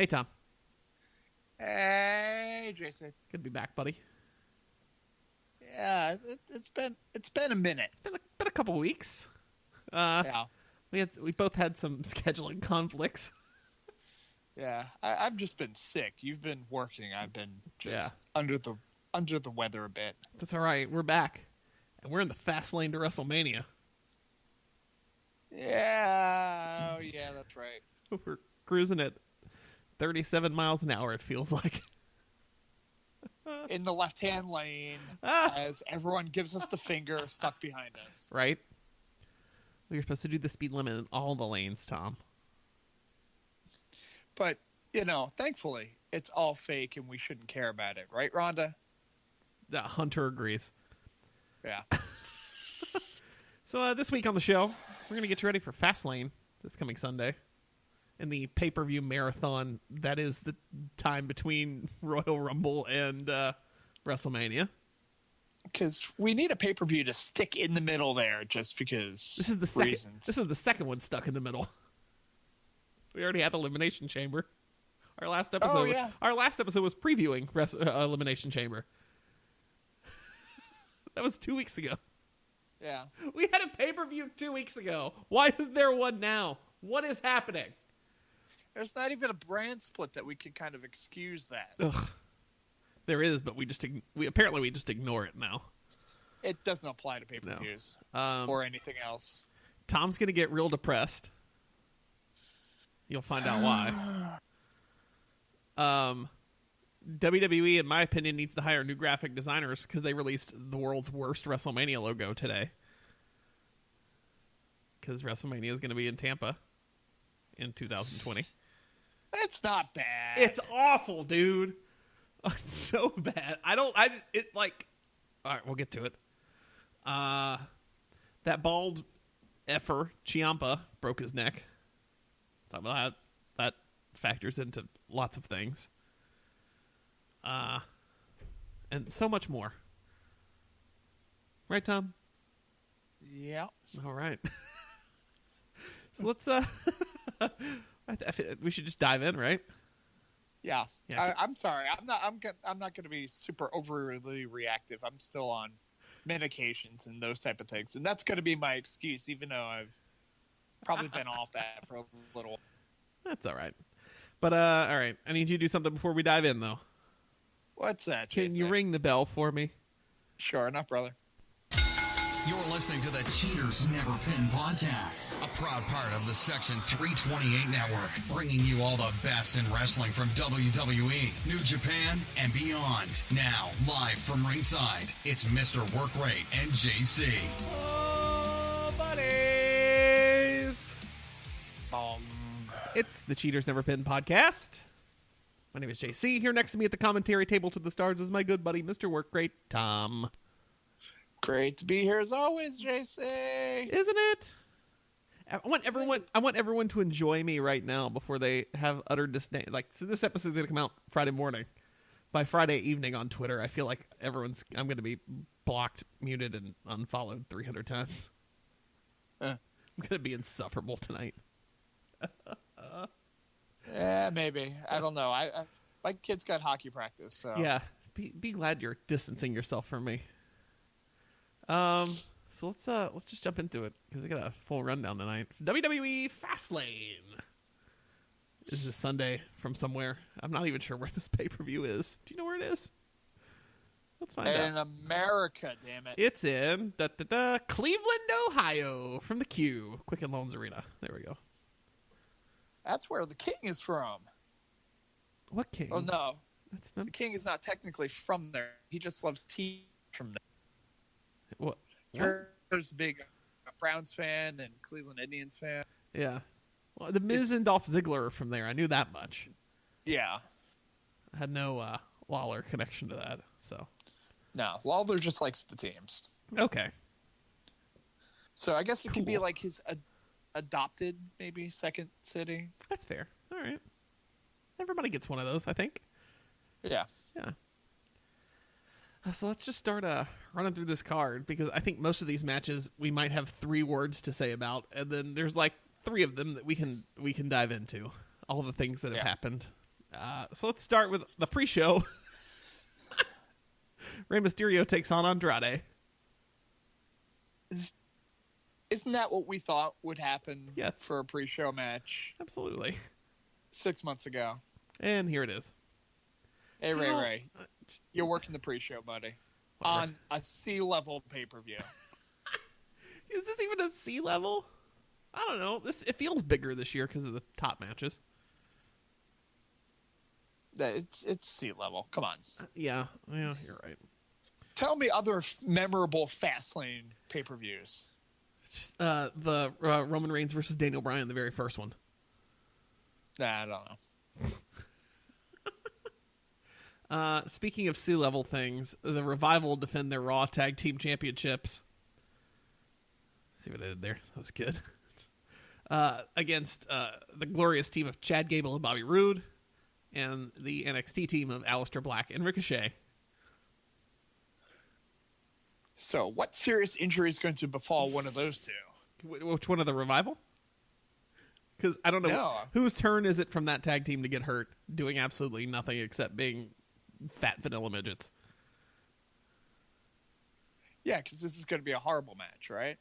Hey, Tom. Hey, Jason. Good to be back, buddy. Yeah, it's been a minute. It's been a couple weeks. Yeah, We both had some scheduling conflicts. yeah. I've just been sick. You've been working. I've been just under the weather a bit. That's all right. We're back, and we're in the fast lane to WrestleMania. Yeah, oh yeah, that's right. We're cruising at 37 miles an hour. It feels like. In the left-hand lane, as everyone gives us the finger, stuck behind us. Right. We were supposed to do the speed limit in all the lanes, Tom. But thankfully, it's all fake, and we shouldn't care about it, right, Rhonda? Hunter agrees. Yeah. So this week on the show, we're going to get you ready for Fastlane this coming Sunday. In the pay-per-view marathon, that is the time between Royal Rumble and WrestleMania. Because we need a pay-per-view to stick in the middle there, just because this is the second. reasons. This is the second one stuck in the middle. We already had Elimination Chamber. Our last episode. Oh, yeah. Our last episode was previewing Elimination Chamber. That was 2 weeks ago. Yeah. We had a pay-per-view 2 weeks ago. Why is there one now? What is happening? There's not even a brand split that we can kind of excuse that. Ugh. There is, but we just ignore it now. It doesn't apply to pay-per-views or anything else. Tom's going to get real depressed. You'll find out why. WWE, in my opinion, needs to hire new graphic designers because they released the world's worst WrestleMania logo today. Because WrestleMania is going to be in Tampa in 2020. It's not bad. It's awful, dude. It's so bad. All right, we'll get to it. That bald effer, Ciampa, broke his neck. Talk about how that factors into lots of things. And so much more. Right, Tom? Yeah. All right. So let's, I feel we should just dive in, right? Yeah. Yeah. I'm sorry. I'm not going to be super overly reactive. I'm still on medications and those type of things, and that's going to be my excuse, even though I've probably been off that for a little. That's all right. But all right. I need you to do something before we dive in, though. What's that? Can Jason? you ring the bell for me? Sure enough, brother. You're listening to the Cheaters Never Pin podcast, a proud part of the Section 328 network, bringing you all the best in wrestling from WWE, New Japan, and beyond. Now, live from ringside, it's Mr. Workrate and JC. Oh, buddies! It's the Cheaters Never Pin podcast. My name is JC. Here next to me at the commentary table to the stars is my good buddy, Mr. Workrate, Tom. Great to be here as always, JC. Isn't it? I want everyone to enjoy me right now before they have utter disdain. So this episode's going to come out Friday morning. By Friday evening on Twitter, I feel like I'm going to be blocked, muted, and unfollowed 300 times. I'm going to be insufferable tonight. Yeah, maybe. I don't know. My kid's got hockey practice, so Yeah, be glad you're distancing yourself from me. So let's just jump into it because we got a full rundown tonight. WWE Fastlane. This is Sunday from somewhere. I'm not even sure where this pay-per-view is. Do you know where it is? Let's find out. In America, damn it. It's in Cleveland, Ohio, from the Q, Quicken Loans Arena. There we go. That's where the king is from. What king? Oh no, That's the king is not technically from there. He just loves tea from there. what? There's a big Browns fan and Cleveland Indians fan. Yeah. Well, the Miz and Dolph Ziggler are from there. I knew that much. Yeah. I had no Lawler connection to that. So. No, Lawler just likes the teams. Okay. So I guess it could be Cool. like his adopted, maybe, second city. That's fair. All right. Everybody gets one of those, I think. Yeah. Yeah. So let's just start running through this card because I think most of these matches we might have 3 words to say about, and then there's like 3 of them that we can dive into. All of the things that have happened. So let's start with the pre-show. Rey Mysterio takes on Andrade. Isn't that what we thought would happen Yes. for a pre-show match Absolutely. 6 months ago? And here it is. Hey, Ray, you're working the pre-show, buddy, Whatever. on a C-level pay-per-view. Is this even a C level? I don't know. It feels bigger this year because of the top matches. It's C-level. Come on. Yeah, you're right. Tell me other memorable Fastlane pay-per-views. Just, the Roman Reigns versus Daniel Bryan, the very first one. Nah, I don't know. Speaking of C-level things, the Revival defend their Raw Tag Team Championships. See what I did there? That was good. Against the glorious team of Chad Gable and Bobby Roode, and the NXT team of Aleister Black and Ricochet. So, what serious injury is going to befall one of those two? Which one of the Revival? Because I don't know. No. Whose turn is it from that tag team to get hurt doing absolutely nothing except being fat vanilla midgets? Yeah, because this is going to be a horrible match, right?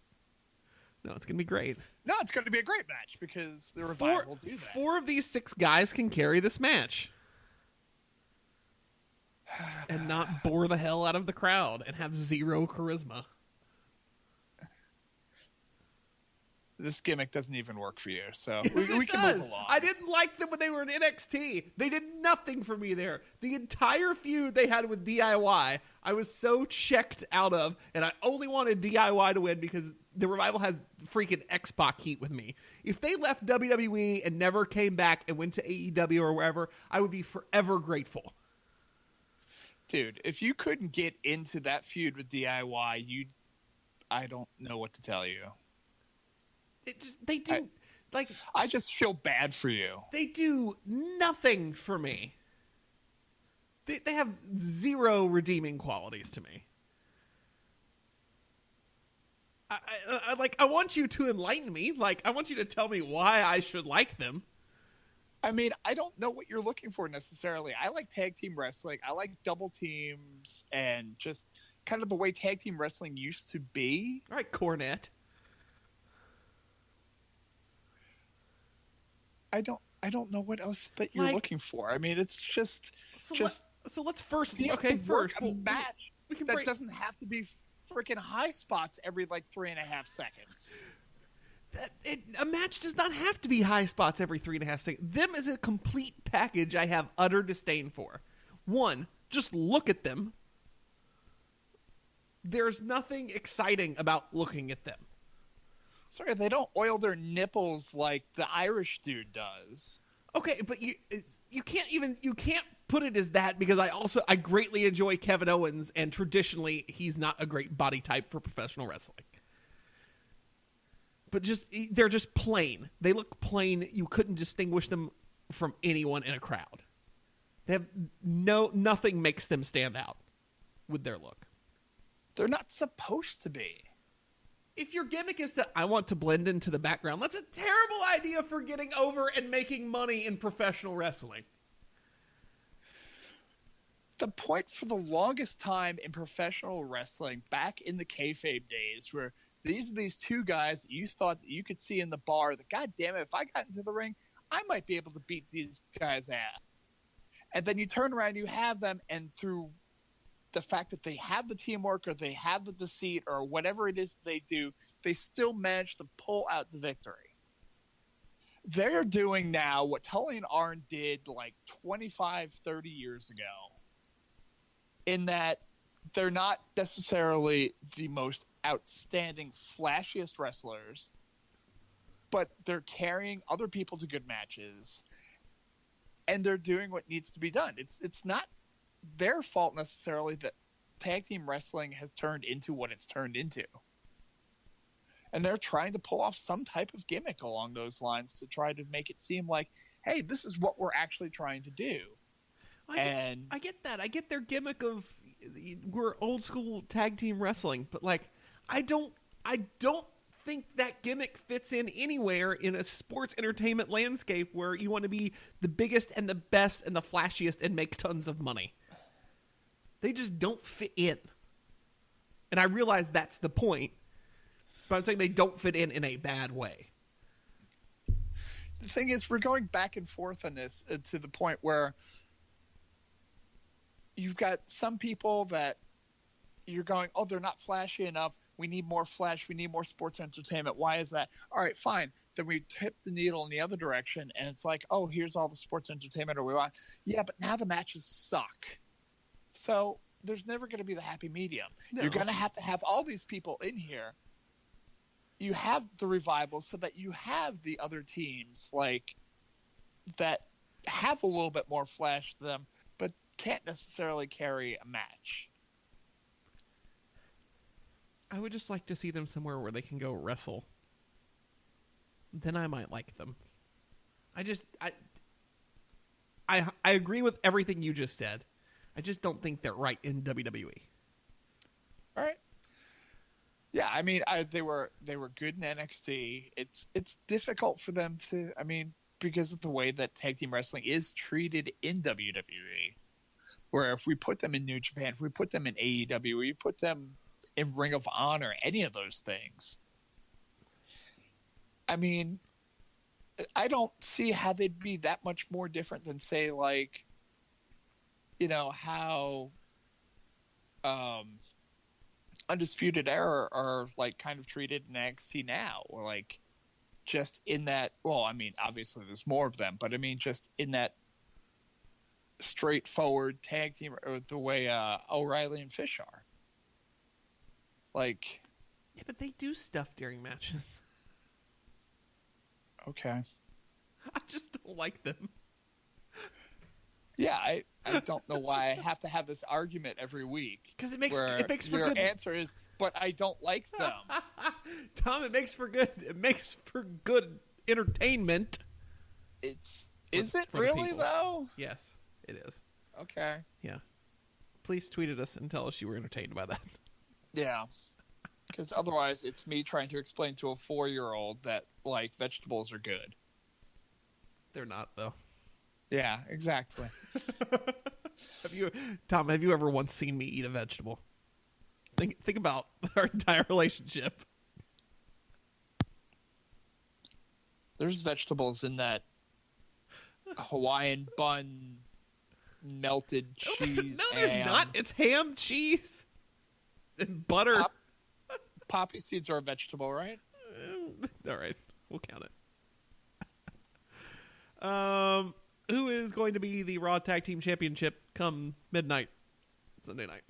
No, it's going to be great. No, it's going to be a great match because the Revival do that. 4 of these 6 guys can carry this match. And not bore the hell out of the crowd and have 0 charisma. This gimmick doesn't even work for you, so Yes, we it can does. move along. I didn't like them when they were in NXT. They did nothing for me there. The entire feud they had with DIY, I was so checked out of, and I only wanted DIY to win because the Revival has freaking X-Pac heat with me. If they left WWE and never came back and went to AEW or wherever, I would be forever grateful. Dude, if you couldn't get into that feud with DIY, I don't know what to tell you. They do, I just feel bad for you. they do nothing for me. They have 0 redeeming qualities to me. I want you to enlighten me. I want you to tell me why I should like them. I mean, I don't know what you're looking for necessarily. I like tag team wrestling. I like double teams and just kind of the way tag team wrestling used to be. All right, Cornette. I don't know what else that you're looking for. I mean, it's just So let's first. be able Okay, to work first a match we can that break. doesn't have to be freaking high spots every 3.5 seconds. A match does not have to be high spots every 3.5 seconds. Them is a complete package I have utter disdain for. 1, just look at them. There's nothing exciting about looking at them. Sorry, they don't oil their nipples like the Irish dude does. Okay, but you can't put it as that because I greatly enjoy Kevin Owens, and traditionally he's not a great body type for professional wrestling. But they're just plain. They look plain. You couldn't distinguish them from anyone in a crowd. They have nothing makes them stand out with their look. They're not supposed to be. If your gimmick is I want to blend into the background, that's a terrible idea for getting over and making money in professional wrestling. The point for the longest time in professional wrestling, back in the kayfabe days, where these are these 2 guys that you thought that you could see in the bar that, God damn it, if I got into the ring, I might be able to beat these guys' ass. And then you turn around, you have them, and through the fact that they have the teamwork or they have the deceit or whatever it is they do, they still manage to pull out the victory. They're doing now what Tully and Arn did 25, 30 years ago, in that they're not necessarily the most outstanding, flashiest wrestlers, but they're carrying other people to good matches, and they're doing what needs to be done. It's not their fault necessarily that tag team wrestling has turned into what it's turned into. And they're trying to pull off some type of gimmick along those lines to try to make it seem like, hey, this is what we're actually trying to do. I get that. I get their gimmick of we're old school tag team wrestling, but I don't think that gimmick fits in anywhere in a sports entertainment landscape where you want to be the biggest and the best and the flashiest and make tons of money. They just don't fit in. And I realize that's the point, but I'm saying they don't fit in a bad way. The thing is, we're going back and forth on this to the point where you've got some people that you're going, oh, they're not flashy enough. We need more flash. We need more sports entertainment. Why is that? All right, fine. Then we tip the needle in the other direction, and it's like, oh, here's all the sports entertainment we want. Yeah, but now the matches suck. So there's never going to be the happy medium. No. You're going to have all these people in here. You have the revival so that you have the other teams like that have a little bit more flash to them, but can't necessarily carry a match. I would just like to see them somewhere where they can go wrestle. Then I might like them. I agree with everything you just said. I just don't think they're right in WWE. All right. Yeah, I mean, they were good in NXT. It's difficult for them to, I mean, because of the way that tag team wrestling is treated in WWE. Where if we put them in New Japan, if we put them in AEW, we put them in Ring of Honor, any of those things. I mean, I don't see how they'd be that much more different than, say, like, you know, how Undisputed Era are like kind of treated in NXT now, or like just in that, well, I mean, obviously there's more of them, but I mean, just in that straightforward tag team, or the way O'Reilly and Fish are. Like, yeah, but they do stuff during matches. Okay. I just don't like them. Yeah, I don't know why I have to have this argument every week. Because it makes for your good. Your answer is, but I don't like them. Tom, it makes for good entertainment. Is it really though? Yes, it is. Okay. Yeah. Please tweet at us and tell us you were entertained by that. Yeah. Because otherwise, it's me trying to explain to a 4-year-old that like vegetables are good. They're not, though. Yeah, exactly. Tom, have you ever once seen me eat a vegetable? Think about our entire relationship. There's vegetables in that Hawaiian bun, melted cheese. No, there's not. It's ham, cheese, and butter. Poppy seeds are a vegetable, right? All right, we'll count it. Who is going to be the Raw Tag Team Championship come midnight Sunday night?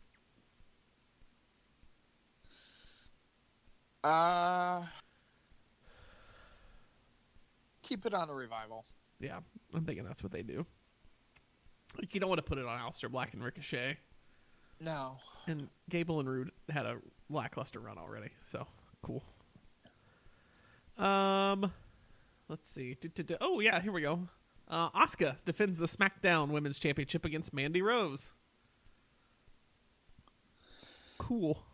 Keep it on a Revival. Yeah, I'm thinking that's what they do. Like, you don't want to put it on Aleister Black and Ricochet. No. And Gable and Rude had a lackluster run already, so cool. Let's see. Oh yeah, here we go. Asuka defends the SmackDown Women's Championship against Mandy Rose. Cool.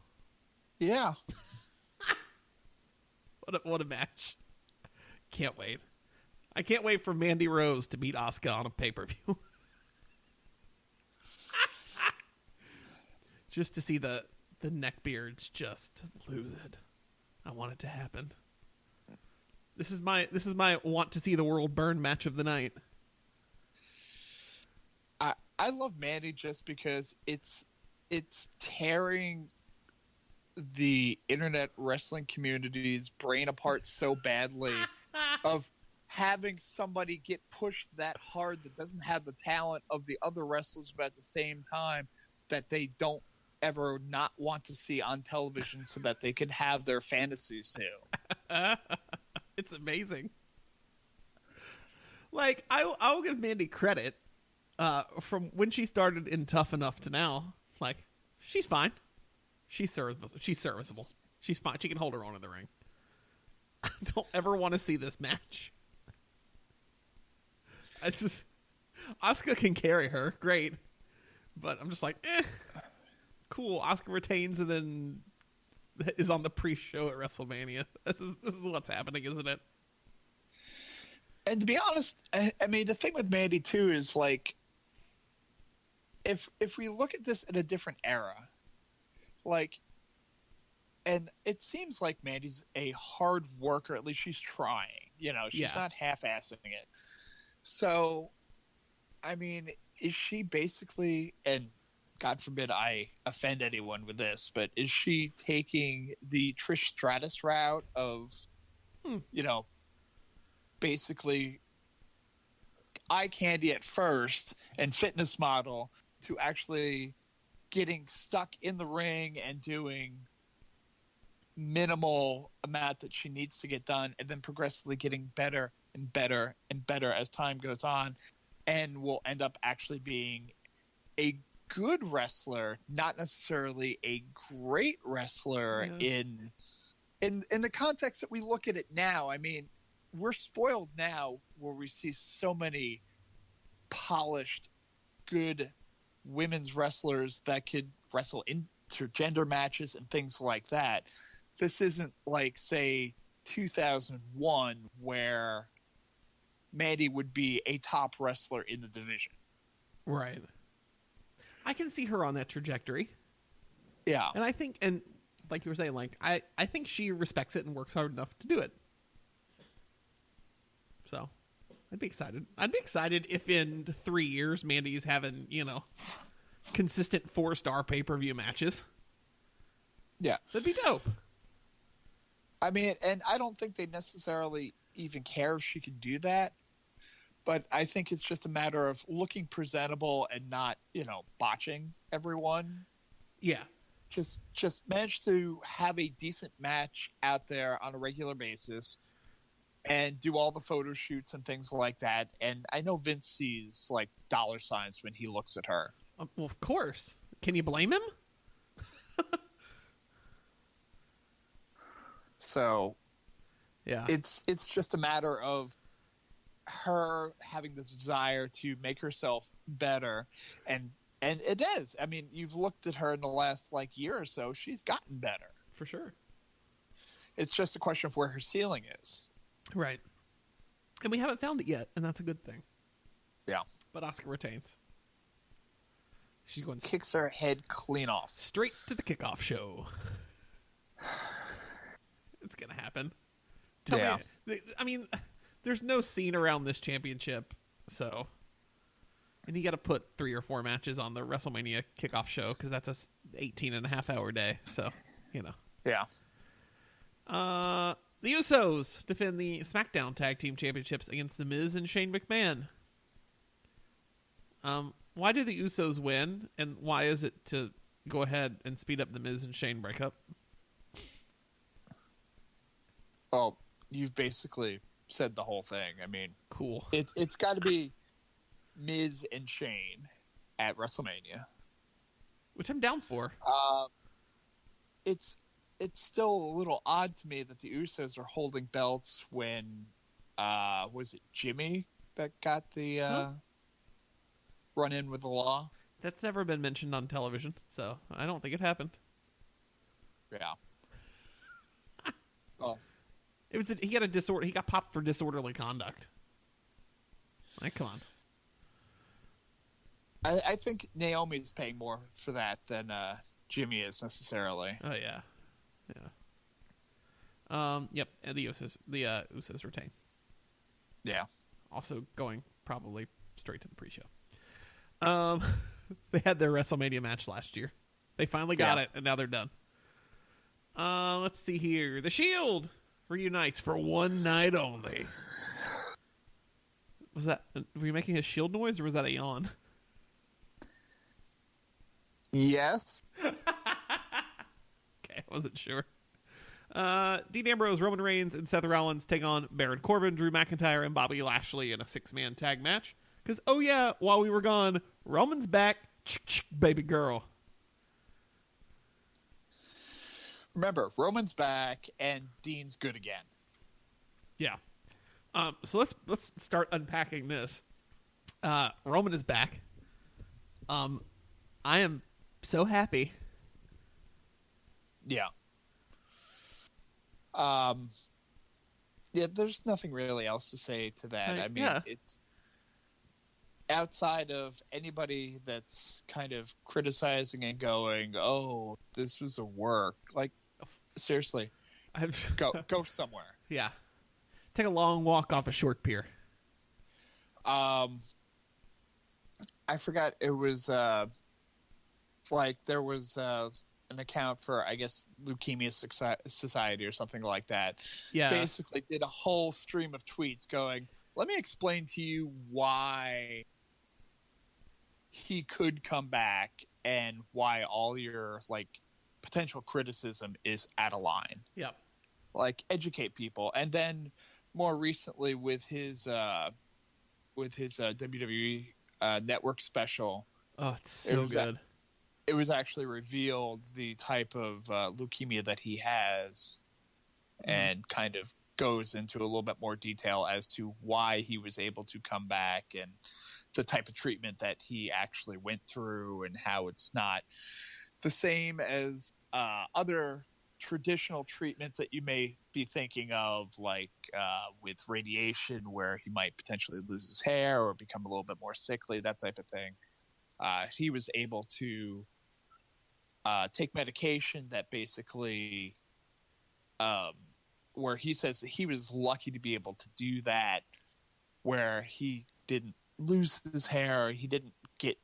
Yeah. What a match. Can't wait. I can't wait for Mandy Rose to beat Asuka on a pay-per-view. Just to see the neckbeards just lose it. I want it to happen. This is my want to see the world burn match of the night. I love Mandy just because it's tearing the internet wrestling community's brain apart so badly of having somebody get pushed that hard that doesn't have the talent of the other wrestlers, but at the same time that they don't ever not want to see on television so that they can have their fantasies too. It's amazing. Like, I'll give Mandy credit from when she started in Tough Enough to now. Like, she's fine. She's serviceable. She's fine. She can hold her own in the ring. I don't ever want to see this match. It's just, Asuka can carry her. Great. But I'm just like, cool. Asuka retains and then is on the pre-show at WrestleMania. This is what's happening, isn't it? And to be honest, I mean, the thing with Mandy too is like, if we look at this in a different era, like, and it seems like Mandy's a hard worker. At least she's trying. You know, she's not half-assing it. So, I mean, is she basically, and God forbid I offend anyone with this, but is she taking the Trish Stratus route of, you know, basically eye candy at first and fitness model to actually getting stuck in the ring and doing minimal amount that she needs to get done, and then progressively getting better and better and better as time goes on, and will end up actually being a good wrestler, not necessarily a great wrestler in the context that we look at it now. I mean, we're spoiled now where we see so many polished, good women's wrestlers that could wrestle intergender matches and things like that. This isn't like, say, 2001 where Mandy would be a top wrestler in the division. Right. I can see her on that trajectory. Yeah. And I think, and like you were saying, like, I think she respects it and works hard enough to do it. So, I'd be excited. I'd be excited if in 3 years Mandy's having, you know, consistent 4-star pay-per-view matches. Yeah. That'd be dope. I mean, and I don't think they necessarily even care if she can do that. But I think it's just a matter of looking presentable and not, you know, botching everyone. Yeah. Just manage to have a decent match out there on a regular basis and do all the photo shoots and things like that. And I know Vince sees, like, dollar signs when he looks at her. Well, of course. Can you blame him? So, yeah, it's just a matter of her having the desire to make herself better, and it is. I mean, you've looked at her in the last like year or so; she's gotten better for sure. It's just a question of where her ceiling is, right? And we haven't found it yet, and that's a good thing. Yeah, but Asuka retains. She's going kicks her head clean off, straight to the kickoff show. It's gonna happen. Tell me, I mean, there's no scene around this championship, so, and you got to put 3 or 4 matches on the WrestleMania kickoff show because that's a 18.5-hour day. So, you know. Yeah. The Usos defend the SmackDown Tag Team Championships against The Miz and Shane McMahon. Why do the Usos win, and why is it to go ahead and speed up The Miz and Shane breakup? Well, you've basically said the whole thing. I mean, cool. It's got to be Miz and Shane at WrestleMania, which I'm down for. It's still a little odd to me that the Usos are holding belts when was it Jimmy that got the run in with the law? That's never been mentioned on television, so I don't think it happened. Yeah. Oh. It was he got a disorder. He got popped for disorderly conduct. Like, come on. I think Naomi's paying more for that than Jimmy is necessarily. Oh yeah, yeah. Yep. And the Usos retain. Yeah. Also going probably straight to the pre-show. They had their WrestleMania match last year. They finally got it, and now they're done. Let's see here. The Shield reunites for one night only. Was that? Were you making a Shield noise, or was that a yawn? Yes. Okay, I wasn't sure. Dean Ambrose, Roman Reigns, and Seth Rollins take on Baron Corbin, Drew McIntyre, and Bobby Lashley in a 6-man tag match. Because, oh yeah, while we were gone, Roman's back. Baby girl. Remember, Roman's back and Dean's good again. Yeah. So let's start unpacking this. Roman is back. I am so happy. Yeah. Yeah, there's nothing really else to say to that. I mean, it's outside of anybody that's kind of criticizing and going, "Oh, this was a work." Like, seriously, go somewhere. Yeah, take a long walk off a short pier. I forgot it was like there was an account for, I guess, Leukemia Society or something like that. Yeah, basically did a whole stream of tweets going, "Let me explain to you why he could come back and why all your like potential criticism is out of line." Yep. Like, educate people. And then more recently with his WWE Network special. Oh, it's so good. It was actually revealed the type of leukemia that he has, and kind of goes into a little bit more detail as to why he was able to come back and the type of treatment that he actually went through, and how it's not the same as other traditional treatments that you may be thinking of, like with radiation, where he might potentially lose his hair or become a little bit more sickly, that type of thing. He was able to take medication that basically, where he says that he was lucky to be able to do that, where he didn't lose his hair, he didn't get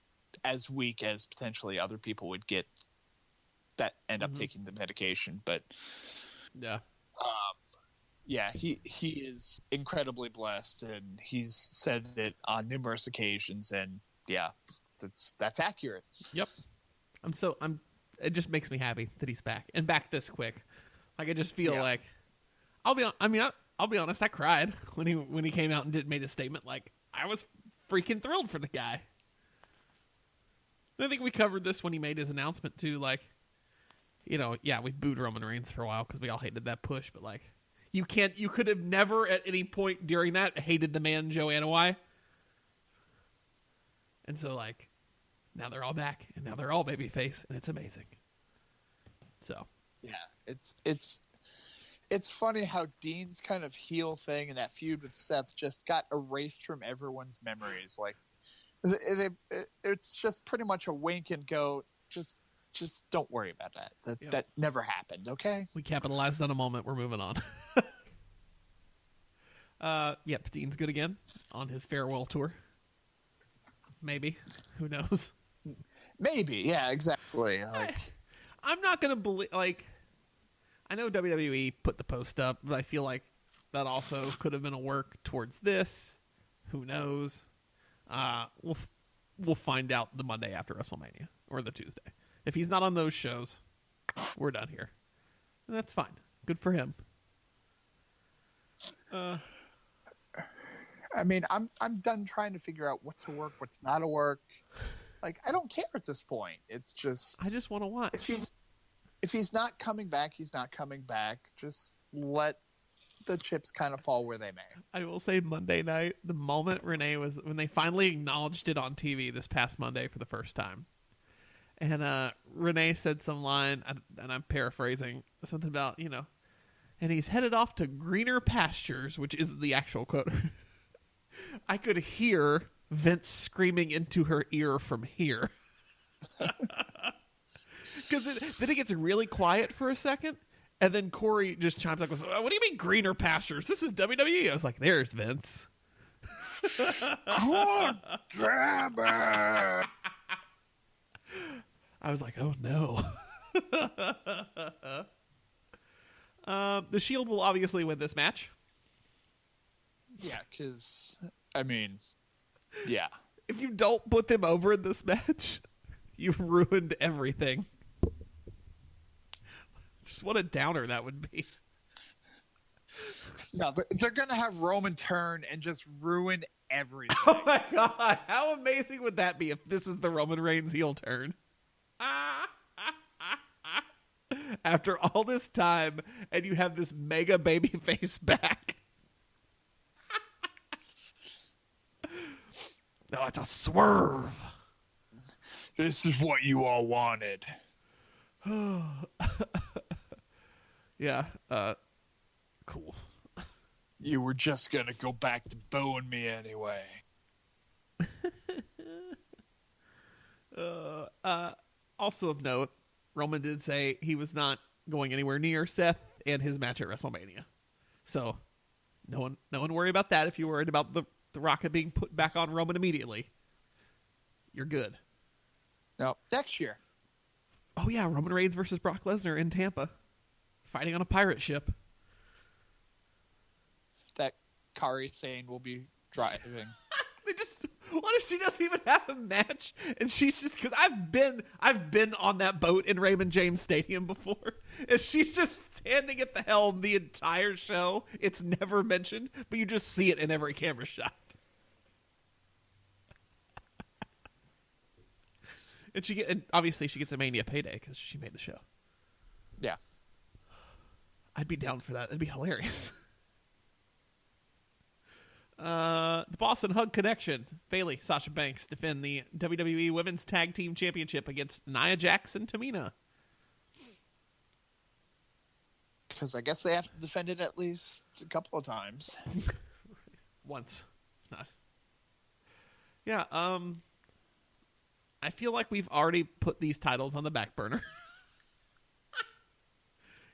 as weak as potentially other people would get that end up taking the medication. But he is incredibly blessed, and he's said it on numerous occasions, and that's accurate. Yep. It just makes me happy that he's back, and back this quick. Like, I just feel like I'll be honest, I cried when he came out and made a statement. Like, I was freaking thrilled for the guy. And I think we covered this when he made his announcement too. Like, we booed Roman Reigns for a while because we all hated that push, but like, you could have never at any point during that hated the man Joe Anoa'i. And so, like, now they're all back, and now they're all babyface, and it's amazing. So it's funny how Dean's kind of heel thing and that feud with Seth just got erased from everyone's memories. Like, it's just pretty much a wink and go, just don't worry about that. That never happened. Okay, we capitalized on a moment. We're moving on. Dean's good again on his farewell tour. Maybe. Who knows? Maybe. Yeah, exactly. Like, I'm not going to believe... Like, I know WWE put the post up, but I feel like that also could have been a work towards this. Who knows? We'll find out the Monday after WrestleMania. Or the Tuesday. If he's not on those shows, we're done here. And that's fine. Good for him. I mean, I'm done trying to figure out what's a work, what's not a work. Like, I don't care at this point. It's just, I just want to watch. If he's not coming back, he's not coming back. Just let the chips kind of fall where they may. I will say Monday night, the moment when they finally acknowledged it on TV this past Monday for the first time. And Renee said some line, and I'm paraphrasing, something about, and he's headed off to greener pastures, which is the actual quote. I could hear Vince screaming into her ear from here. Because then it gets really quiet for a second, and then Corey just chimes up, goes, "What do you mean greener pastures? This is WWE." I was like, "There's Vince." God damn it! I was like, "Oh no." The Shield will obviously win this match. Yeah, because, I mean, yeah. If you don't put them over in this match, you've ruined everything. Just what a downer that would be. No, they're going to have Roman turn and just ruin everything. Oh my God. How amazing would that be if this is the Roman Reigns heel turn? After all this time, and you have this mega baby face back. No, it's a swerve. This is what you all wanted. Yeah. Cool. You were just going to go back to booing me anyway. Also of note, Roman did say he was not going anywhere near Seth and his match at WrestleMania. So no one worry about that. If you're worried about the Rocket being put back on Roman immediately, you're good. No, next year. Oh yeah, Roman Reigns versus Brock Lesnar in Tampa, fighting on a pirate ship. That Kari Sane will be driving. What if she doesn't even have a match and she's just, because I've been on that boat in Raymond James Stadium before, and she's just standing at the helm the entire show. It's never mentioned, but you just see it in every camera shot. And obviously she gets a Mania payday because she made the show. Yeah. I'd be down for that. That'd be hilarious. The Boston Hug Connection. Bayley, Sasha Banks defend the WWE Women's Tag Team Championship against Nia Jax and Tamina. Because I guess they have to defend it at least a couple of times. Once. Not. Yeah, I feel like we've already put these titles on the back burner.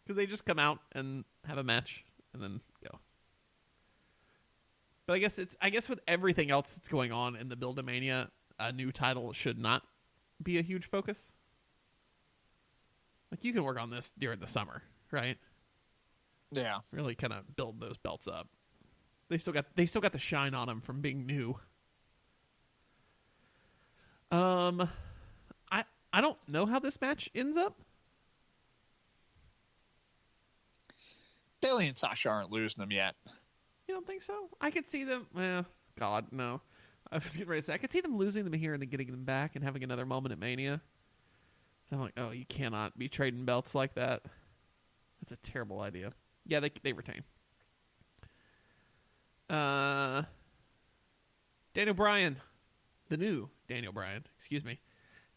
Because they just come out and have a match and then go. But I guess with everything else that's going on in the Build to Mania, a new title should not be a huge focus. Like, you can work on this during the summer, right? Yeah. Really kind of build those belts up. They still got the shine on them from being new. I don't know how this match ends up. Bayley and Sasha aren't losing them yet. You don't think so? I could see them. God, no. I was getting ready to say I could see them losing them here and then getting them back and having another moment at Mania. I'm like, oh, you cannot be trading belts like that. That's a terrible idea. Yeah, they retain. Daniel Bryan, the new Daniel Bryan,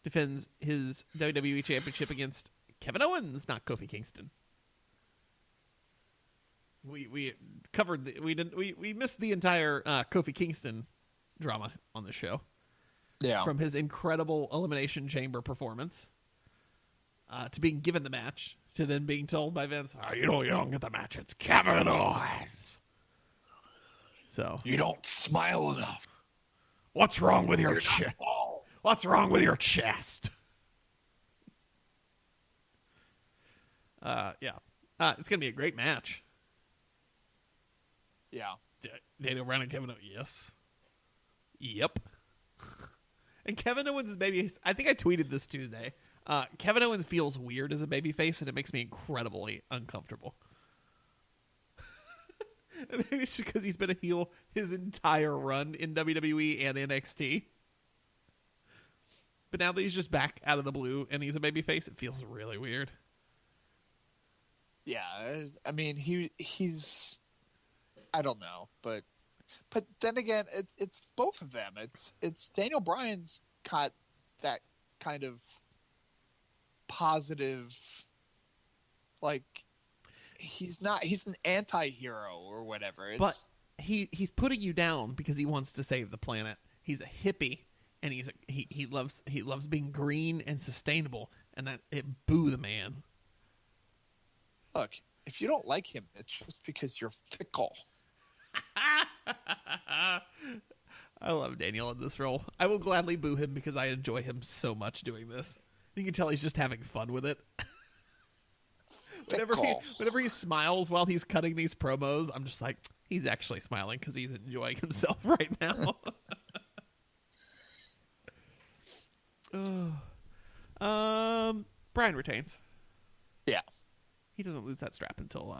defends his WWE Championship against Kevin Owens, not Kofi Kingston. We covered we missed the entire Kofi Kingston drama on the show. Yeah, from his incredible Elimination Chamber performance to being given the match to then being told by Vince, "Oh, you don't get the match. It's Kevin Owens." So you don't smile enough. What's wrong with your chest? What's wrong with your chest? Yeah, it's gonna be a great match. Yeah. Daniel Bryan and Kevin Owens. Yes. Yep. And Kevin Owens is I think I tweeted this Tuesday. Kevin Owens feels weird as a babyface, and it makes me incredibly uncomfortable. Maybe it's because he's been a heel his entire run in WWE and NXT. But now that he's just back out of the blue and he's a babyface, it feels really weird. Yeah, I mean, he's... I don't know, but then again, it's both of them. It's Daniel Bryan's got that kind of positive, like he's an anti-hero or whatever. But he's putting you down because he wants to save the planet. He's a hippie, and he loves being green and sustainable, and boo the man. Look, if you don't like him, it's just because you're fickle. I love Daniel in this role. I will gladly boo him because I enjoy him so much doing this. You can tell he's just having fun with it. Whenever he smiles while he's cutting these promos, I'm just like, he's actually smiling because he's enjoying himself right now. Bryan retains. Yeah. He doesn't lose that strap until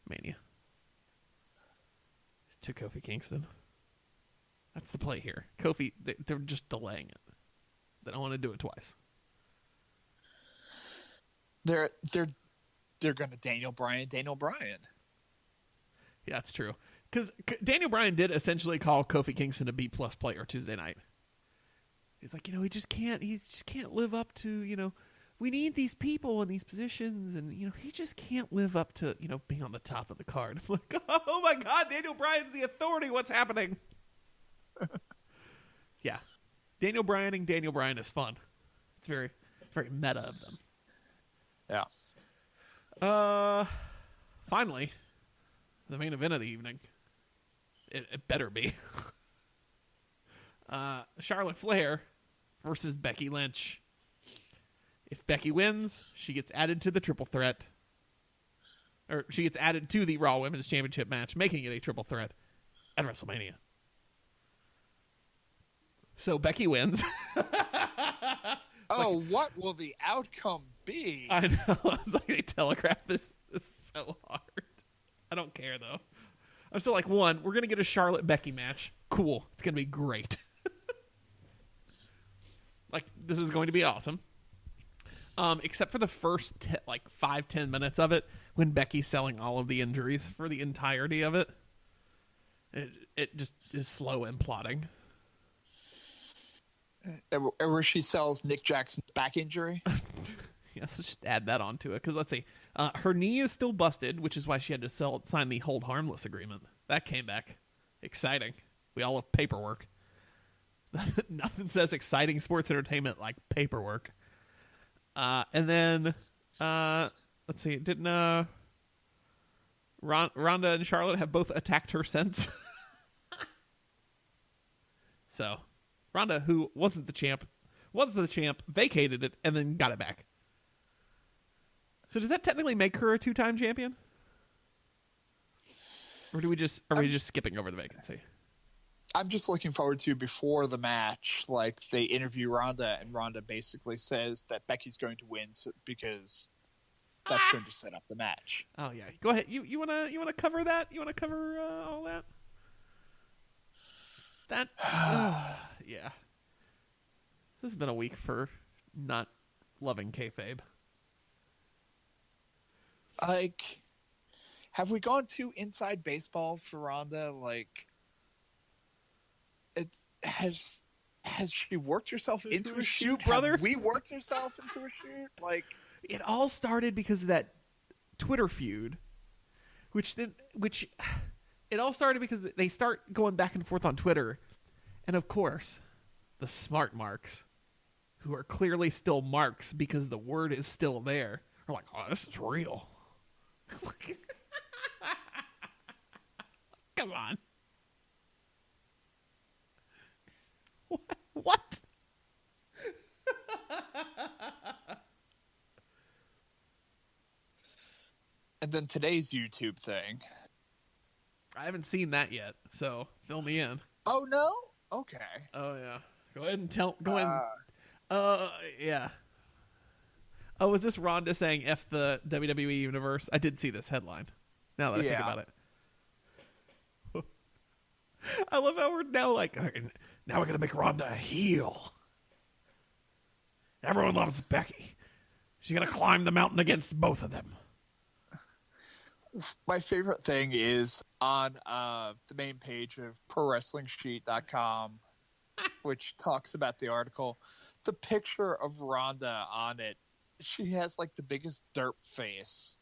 Mania. To Kofi Kingston. That's the play here. Kofi, they're just delaying it. They don't want to do it twice. They're going to Daniel Bryan. Yeah, that's true. Because Daniel Bryan did essentially call Kofi Kingston a B+ player Tuesday night. He's like, he just can't live up to, we need these people in these positions, and he just can't live up to being on the top of the card. I'm like, oh my God, Daniel Bryan's the authority. What's happening? Yeah, Daniel Bryan is fun. It's very, very meta of them. Yeah. Finally, the main event of the evening. It better be. Charlotte Flair versus Becky Lynch. If Becky wins, she gets added to the triple threat. Or she gets added to the Raw Women's Championship match, making it a triple threat at WrestleMania. So Becky wins. What will the outcome be? I know. It's like they telegraphed this so hard. I don't care, though. I'm still like, we're going to get a Charlotte-Becky match. Cool. It's going to be great. Like, this is going to be awesome. Except for the first 5-10 minutes of it, when Becky's selling all of the injuries for the entirety of it. It just is slow and plotting. Where she sells Nick Jackson's back injury. Yeah, let's just add that onto it. Because let's see. Her knee is still busted, which is why she had to sign the hold harmless agreement. That came back. Exciting. We all love paperwork. Nothing says exciting sports entertainment like paperwork. And then, let's see, didn't Ronda and Charlotte have both attacked her since? So, Ronda, who was the champ, vacated it, and then got it back. So does that technically make her a 2-time champion? Or are we just skipping over the vacancy? I'm just looking forward to, before the match, like, they interview Ronda, and Ronda basically says that Becky's going to win because that's going to set up the match. Oh yeah, go ahead. You wanna cover that? You wanna cover all that? That yeah. This has been a week for not loving kayfabe. Like, have we gone too inside baseball for Ronda? Like, it has she worked herself into a shoot, brother? Have we worked herself into a shoot? Like, it all started because of that Twitter feud, which it all started because they start going back and forth on Twitter, and of course, the smart marks, who are clearly still marks because the word is still there, are like, oh, this is real. Come on. What? And then today's YouTube thing. I haven't seen that yet, so fill me in. Oh, no? Okay. Oh, yeah. Go ahead and go ahead. Yeah. Oh, is this Ronda saying F the WWE Universe? I did see this headline, now that I think about it. I love how we're now like, now we're going to make Ronda a heel. Everyone loves Becky. She's going to climb the mountain against both of them. My favorite thing is on the main page of ProWrestlingSheet.com, which talks about the article, the picture of Ronda on it. She has like the biggest derp face.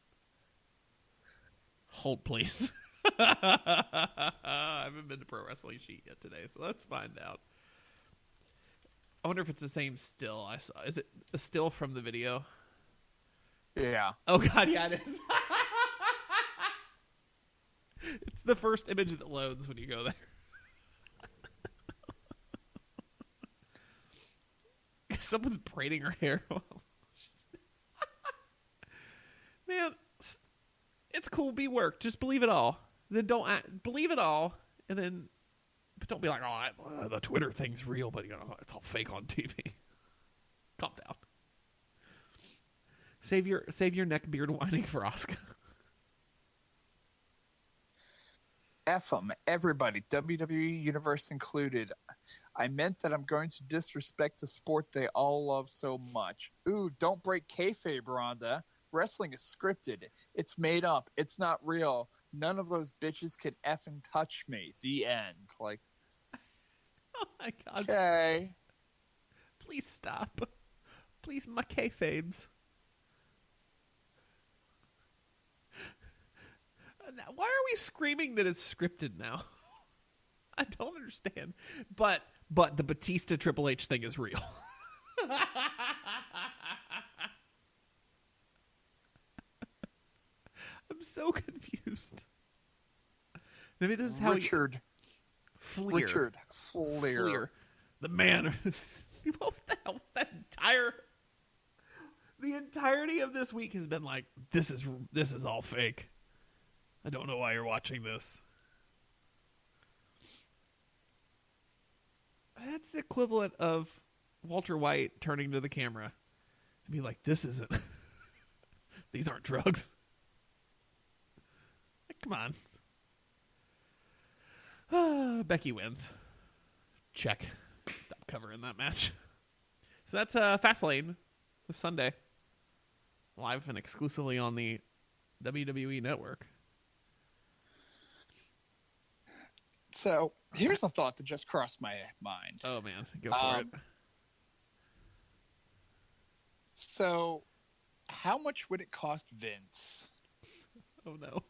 Hold, please. I haven't been to Pro Wrestling Sheet yet today, so let's find out. I wonder if it's the same still I saw. Is it a still from the video? Yeah. Oh, God, yeah, it is. It's the first image that loads when you go there. Someone's braiding her hair. Man, it's cool. Be work. Just believe it all. Then believe it all, and then, but don't be like, oh, the Twitter thing's real, but it's all fake on TV. Calm down. Save your neck beard whining for Asuka. F them, everybody, WWE Universe included. I meant that I'm going to disrespect the sport they all love so much. Ooh, don't break kayfabe, Ronda. Wrestling is scripted. It's made up. It's not real. None of those bitches can effing touch me. The end. Like, oh my God. Okay. Please stop. Please, my kayfabes. Why are we screaming that it's scripted now? I don't understand. But the Batista Triple H thing is real. I'm so confused. Maybe this is how Richard Fleer. The man. What the hell was that the entirety of this week has been like, this is all fake. I don't know why you're watching this. That's the equivalent of Walter White turning to the camera and be like, this isn't. These aren't drugs. Like, come on. Becky wins. Check. Stop covering that match. So that's Fastlane this Sunday. Live and exclusively on the WWE Network. So here's a thought that just crossed my mind. Oh, man. Go for it. So how much would it cost Vince? Oh, no.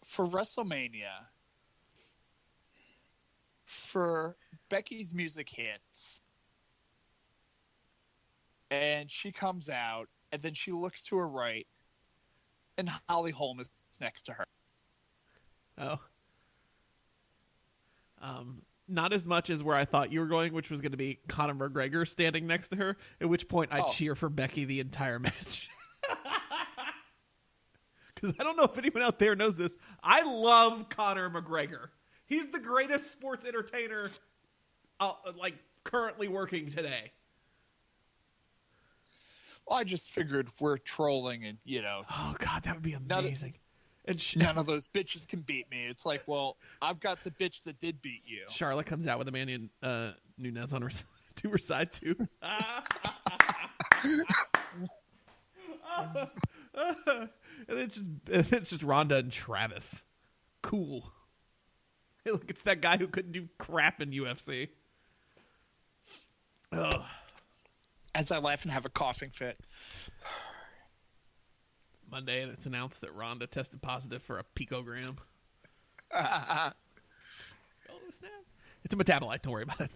For WrestleMania, for Becky's music hits, and she comes out, and then she looks to her right, and Holly Holm is next to her. Oh. Not as much as where I thought you were going, which was going to be Conor McGregor standing next to her, at which point I cheer for Becky the entire match. Because I don't know if anyone out there knows this. I love Conor McGregor. He's the greatest sports entertainer currently working today. Well, I just figured we're trolling and, Oh, God, that would be amazing. None of those bitches can beat me. It's like, well, I've got the bitch that did beat you. Charlotte comes out with Amanda Nunes on her side, too. And it's just Ronda and Travis. Cool. Hey, look, it's that guy who couldn't do crap in UFC. Ugh. As I laugh and have a coughing fit. Monday, and it's announced that Ronda tested positive for a picogram. Oh, snap. It's a metabolite. Don't worry about it.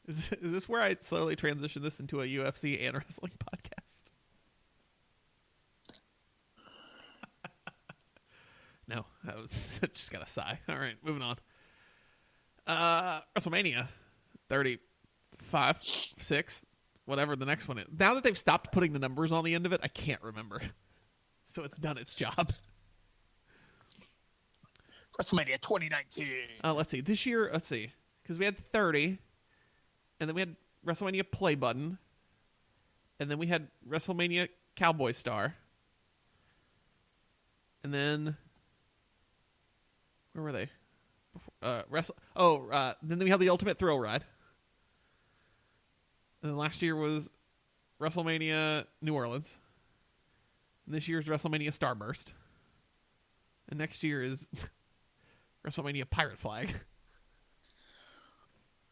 Is this where I slowly transition this into a UFC and wrestling podcast? No, I just got a sigh. All right, moving on. WrestleMania 35, 6, whatever the next one is. Now that they've stopped putting the numbers on the end of it, I can't remember. So it's done its job. WrestleMania 2019. Let's see. This year, because we had 30, and then we had WrestleMania Play Button, and then we had WrestleMania Cowboy Star, and then where were they? Then we had the Ultimate Thrill Ride. And then last year was WrestleMania New Orleans. And this year's WrestleMania Starburst. And next year is WrestleMania Pirate Flag.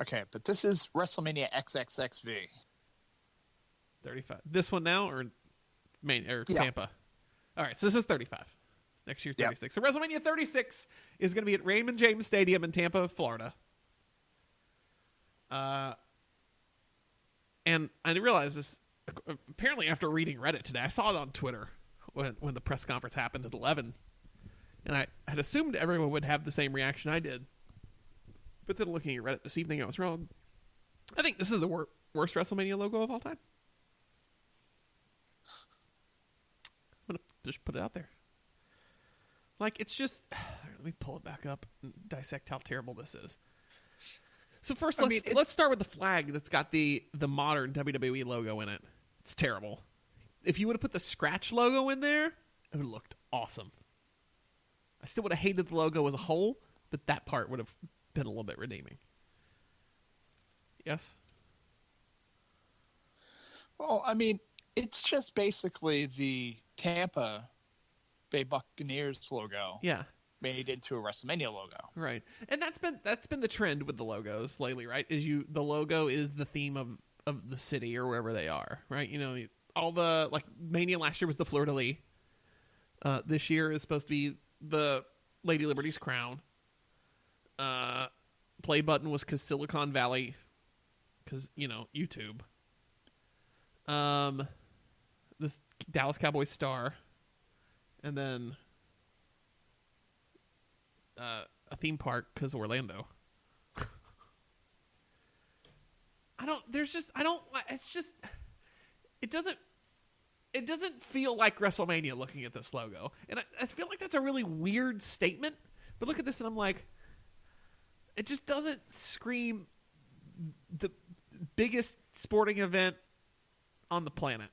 Okay, but this is WrestleMania XXXV. 35. This one now or Yeah. Tampa? All right, so this is 35. Next year, 36. Yep. So WrestleMania 36 is going to be at Raymond James Stadium in Tampa, Florida. And I didn't realize this. Apparently, after reading Reddit today, I saw it on Twitter when the press conference happened at 11. And I had assumed everyone would have the same reaction I did. But then looking at Reddit this evening, I was wrong. I think this is the worst WrestleMania logo of all time. I'm going to just put it out there. Like, it's just... Let me pull it back up and dissect how terrible this is. So first, let's start with the flag that's got the modern WWE logo in it. It's terrible. If you would have put the Scratch logo in there, it would have looked awesome. I still would have hated the logo as a whole, but that part would have been a little bit redeeming. Yes? Well, I mean, it's just basically the Tampa Bay Buccaneers logo. Yeah. made into a WrestleMania logo. Right. And that's been the trend with the logos lately, right? The logo is the theme of the city or wherever they are, right? You know, all the, like, Mania last year was the fleur-de-lis. This year is supposed to be the Lady Liberty's crown. Play button was because Silicon Valley, because, you know, YouTube. This Dallas Cowboys star, and then a theme park because Orlando. It doesn't feel like WrestleMania looking at this logo. And I feel like that's a really weird statement, but look at this and I'm like, it just doesn't scream the biggest sporting event on the planet.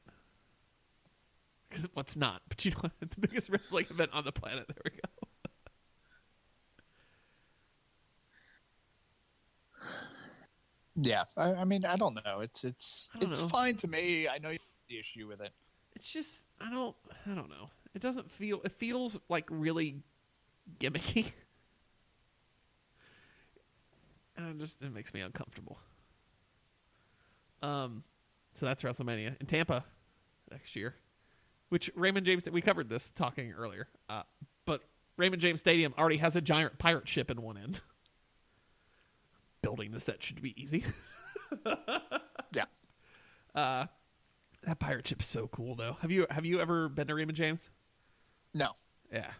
Because what's not, but you know, the biggest wrestling event on the planet. There we go. Yeah, I mean, I don't know. It's fine to me. I know you have the issue with it. It's just I don't know. It doesn't feel. It feels like really gimmicky, and it makes me uncomfortable. So that's WrestleMania in Tampa next year, which Raymond James. We covered this talking earlier, but Raymond James Stadium already has a giant pirate ship in one end. Building this, that should be easy. Yeah. That pirate ship's so cool, though. Have you ever been to Raymond James? No. Yeah.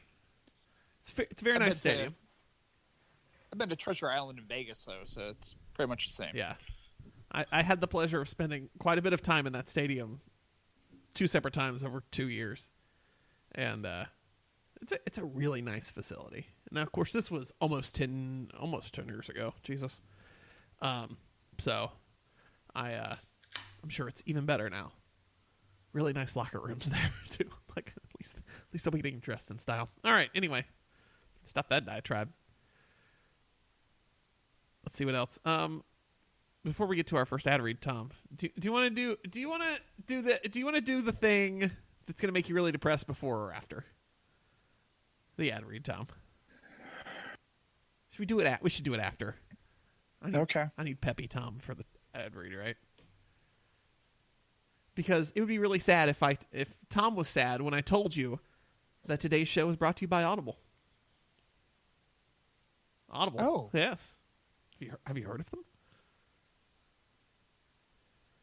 It's a very nice stadium. I've been to Treasure Island in Vegas, though, so it's pretty much the same. Yeah. I had the pleasure of spending quite a bit of time in that stadium 2 separate times over 2 years. And it's a really nice facility. Now, of course, this was almost 10 years ago. Jesus. So I'm sure it's even better now. Really nice locker rooms there too. Like at least I'll be getting dressed in style. All right. Anyway, stop that diatribe. Let's see what else. Before we get to our first ad read, Tom, do you want to do the thing that's going to make you really depressed before or after the ad read, Tom? Should we do it? We should do it after. Okay. I need peppy Tom for the ad read, right? Because it would be really sad if Tom was sad when I told you that today's show is brought to you by Audible. Audible. Oh. Yes. Have you heard of them?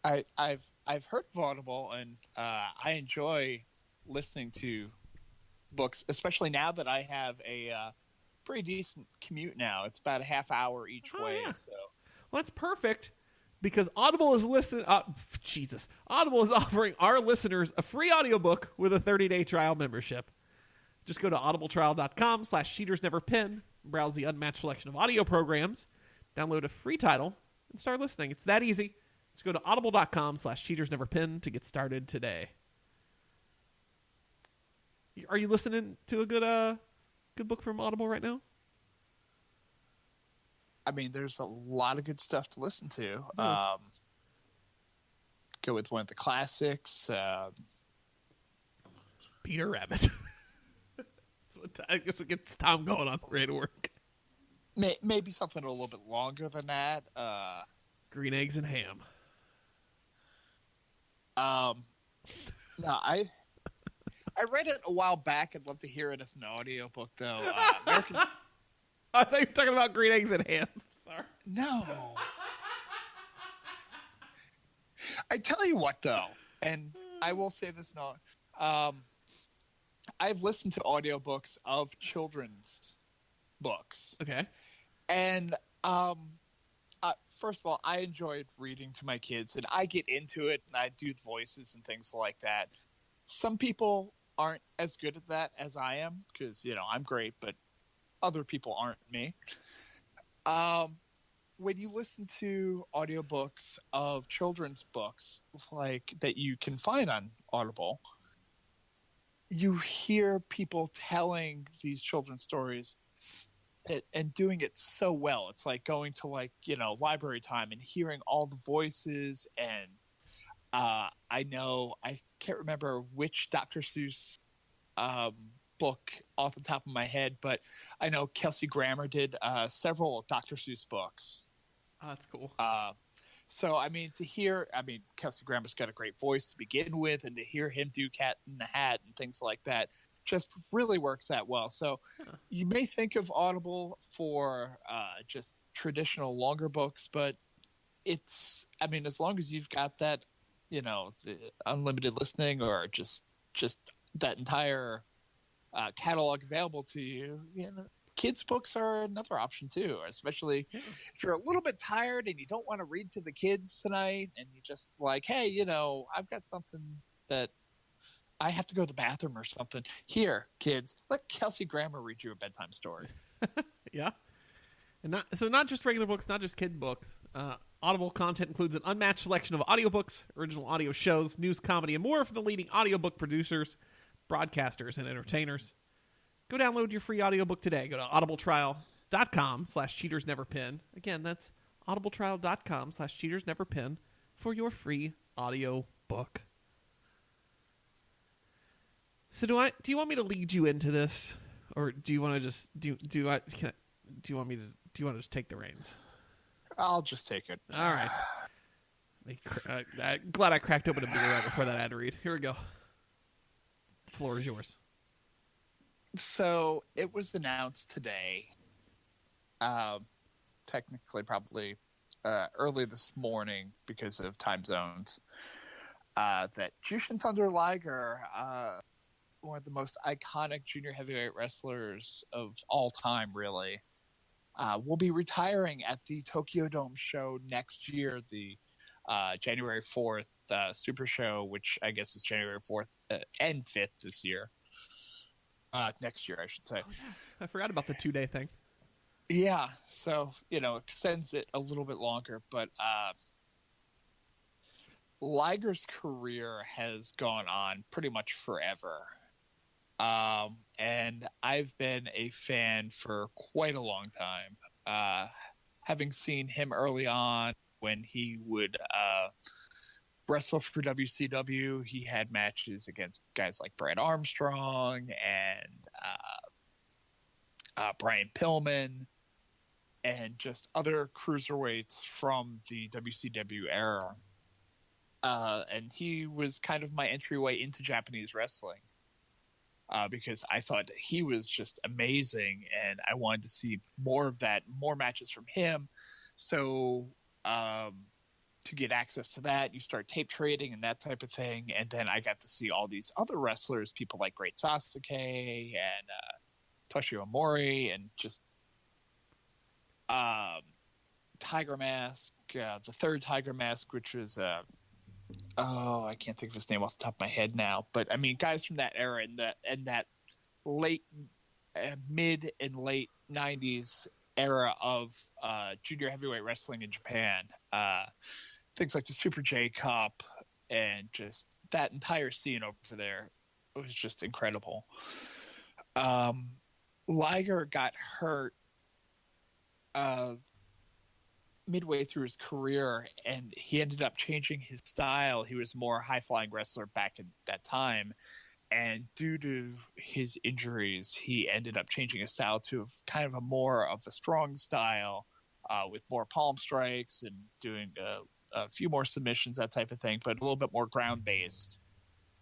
I've heard of Audible, and I enjoy listening to books, especially now that I have a pretty decent commute now. It's about a half hour each way. Yeah. So. Well, that's perfect because Audible is Audible is offering our listeners a free audiobook with a 30-day trial membership. Just go to audibletrial.com/cheatersneverpin, browse the unmatched selection of audio programs, download a free title, and start listening. It's that easy. Just go to audible.com/cheatersneverpin to get started today. Are you listening to a good book from Audible right now? I mean, there's a lot of good stuff to listen to. Go with one of the classics. Peter Rabbit. I guess it gets Tom going on the way to work. Maybe something a little bit longer than that. Green Eggs and Ham. No, I read it a while back. I'd love to hear it as an audiobook, though. I thought you were talking about Green Eggs and Ham. Sorry. No. I tell you what, though, and I will say this now. I've listened to audiobooks of children's books. Okay. And first of all, I enjoyed reading to my kids, and I get into it, and I do voices and things like that. Some people aren't as good at that as I am because, I'm great, but other people aren't me. When you listen to audiobooks of children's books like that you can find on Audible, you hear people telling these children's stories and doing it so well. It's like going to library time and hearing all the voices. And I can't remember which Dr. Seuss book off the top of my head, but I know Kelsey Grammer did several Dr. Seuss books. Oh, that's cool. So, I mean, Kelsey Grammer's got a great voice to begin with, and to hear him do Cat in the Hat and things like that just really works out well. So you may think of Audible for just traditional longer books, but it's, I mean, as long as you've got that, the unlimited listening or just that entire catalog available to you, kids' books are another option too, especially if you're a little bit tired and you don't want to read to the kids tonight and you just like, hey, I've got something that I have to go to the bathroom or something. Here, kids, let Kelsey Grammer read you a bedtime story. Yeah. And not just regular books, not just kid books. Audible content includes an unmatched selection of audiobooks, original audio shows, news, comedy, and more from the leading audiobook producers, broadcasters, and entertainers. Go download your free audiobook today. Go to audibletrial.com/cheatersneverpin. Again, that's audibletrial.com/cheatersneverpin for your free audiobook. So do you want me to lead you into this, or do you want to just do you want to just take the reins? I'll just take it. All right. I'm glad I cracked open a beer right before that ad read. Here we go. The floor is yours. So it was announced today, technically probably early this morning because of time zones, that Jushin Thunder Liger, one of the most iconic junior heavyweight wrestlers of all time, really, will be retiring at the Tokyo Dome show next year, the January 4th Super Show, which I guess is January 4th and 5th this year. Next year, I should say. Oh, yeah. I forgot about the 2-day thing. Yeah, so, extends it a little bit longer, but Liger's career has gone on pretty much forever. And I've been a fan for quite a long time. Having seen him early on when he would wrestle for WCW, he had matches against guys like Brad Armstrong and Brian Pillman and just other cruiserweights from the WCW era. And he was kind of my entryway into Japanese wrestling. Because I thought he was just amazing, and I wanted to see more of that, more matches from him. So to get access to that, you start tape trading and that type of thing. And then I got to see all these other wrestlers, people like Great Sasuke and Toshio Omori, and just Tiger Mask, the third Tiger Mask, which was I can't think of his name off the top of my head now, but I mean, guys from that era and that late, mid and late 90s era of junior heavyweight wrestling in Japan. Things like the Super J Cup and just that entire scene over there, it was just incredible. Liger got hurt midway through his career, and he ended up changing his style. He was more a high-flying wrestler back at that time, and due to his injuries, he ended up changing his style to kind of a more of a strong style, with more palm strikes and doing a few more submissions, that type of thing, but a little bit more ground-based,